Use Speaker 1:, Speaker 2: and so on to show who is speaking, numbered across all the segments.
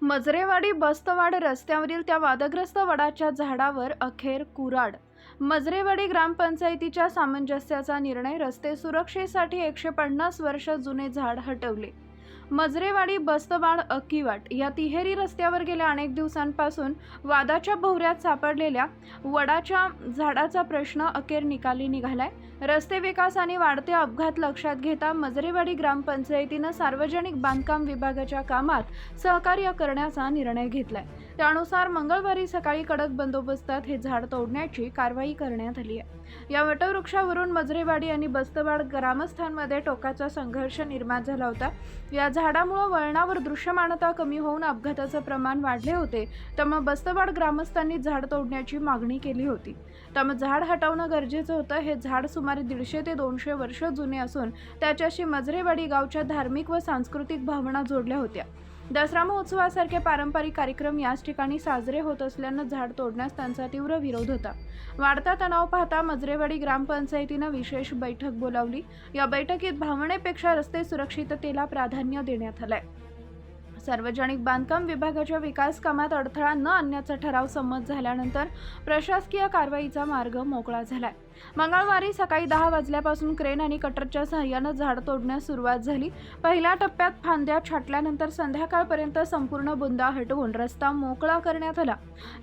Speaker 1: मजरेवाडी बस्तवाड रस्त्यावरील त्या वादग्रस्त वडाच्या झाडावर अखेर कुऱ्हाड. मजरेवाडी ग्रामपंचायतीच्या सामंजस्याचा निर्णय. रस्ते सुरक्षेसाठी 150 वर्ष जुने झाड हटवले. मजरेवाडी बस्तवाड अक्कीवाट या तिहेरी रस्त्यावर गेल्या अनेक दिवसांपासून वादाच्या भोवऱ्यात सापडलेल्या वडाच्या झाडाचा प्रश्न अखेर निकाली निघालाय. रस्ते विकास आणि वाढते अपघात लक्षात घेता मजरेवाडी ग्रामपंचायतीनं सार्वजनिक बांधकाम विभागाच्या कामात सहकार्य करण्याचा निर्णय घेतलाय. त्यानुसार मंगळवारी सकाळी कडक बंदोबस्तात हे झाड तोडण्याची कारवाई करण्यात आली आहे. या वटवृक्षावरून मजरेवाडी आणि बस्तवाड ग्रामस्थांमध्ये टोकाचा संघर्ष निर्माण झाला होता. या झाडामुळे वळणावर दृश्यमानता कमी होऊन अपघाताचं प्रमाण वाढले होते. त्यामुळे बस्तवाड ग्रामस्थांनी झाड तोडण्याची मागणी केली होती. त्यामुळे झाड हटवणं गरजेचं होतं. हे झाड सुमारे 150 ते 200 वर्ष जुने असून त्याच्याशी मजरेवाडी गावच्या धार्मिक व सांस्कृतिक भावना जोडल्या होत्या. दसरा महोत्सवासारखे पारंपरिक कार्यक्रम याच ठिकाणी साजरे होत असल्यानं झाड तोडण्यास त्यांचा तीव्र विरोध होता. वाढता तणाव पाहता मजरेवाडी ग्रामपंचायतीनं विशेष बैठक बोलावली. या बैठकीत भावनेपेक्षा रस्ते सुरक्षिततेला प्राधान्य देण्यात आलंय. सार्वजनिक बांधकाम विभागाच्या विकास कामात अडथळा न आणण्याचा ठराव संमत झाल्यानंतर प्रशासकीय कारवाईचा मार्ग मोकळा झालाय. मंगळवारी सकाळी 10 वाजल्यापासून क्रेन आणि कटरच्या सहाय्यानं झाड तोडण्यास सुरुवात झाली. पहिल्या टप्प्यात फांद्या छाटल्यानंतर संध्याकाळपर्यंत संपूर्ण बुंदा हटवून रस्ता मोकळा करण्यात आला.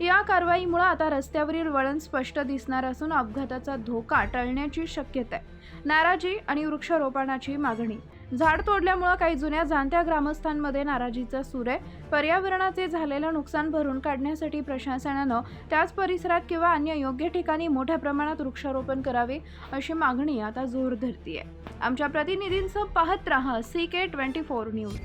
Speaker 1: या कारवाईमुळे आता रस्त्यावरील वळण स्पष्ट दिसणार असून अपघाताचा धोका टळण्याची शक्यता आहे. नाराजी आणि वृक्षारोपणाची मागणी. झाड तोडल्यामुळे काही जुन्या जाणत्या ग्रामस्थांमध्ये नाराजीचा सूर आहे. पर्यावरणाचे झालेलं नुकसान भरून काढण्यासाठी प्रशासनानं त्याच परिसरात किंवा अन्य योग्य ठिकाणी मोठ्या प्रमाणात वृक्षारोपण करावे अशी मागणी आता जोर धरतीये. आमच्या प्रतिनिधींचं पाहत रहा CK24 न्यूज.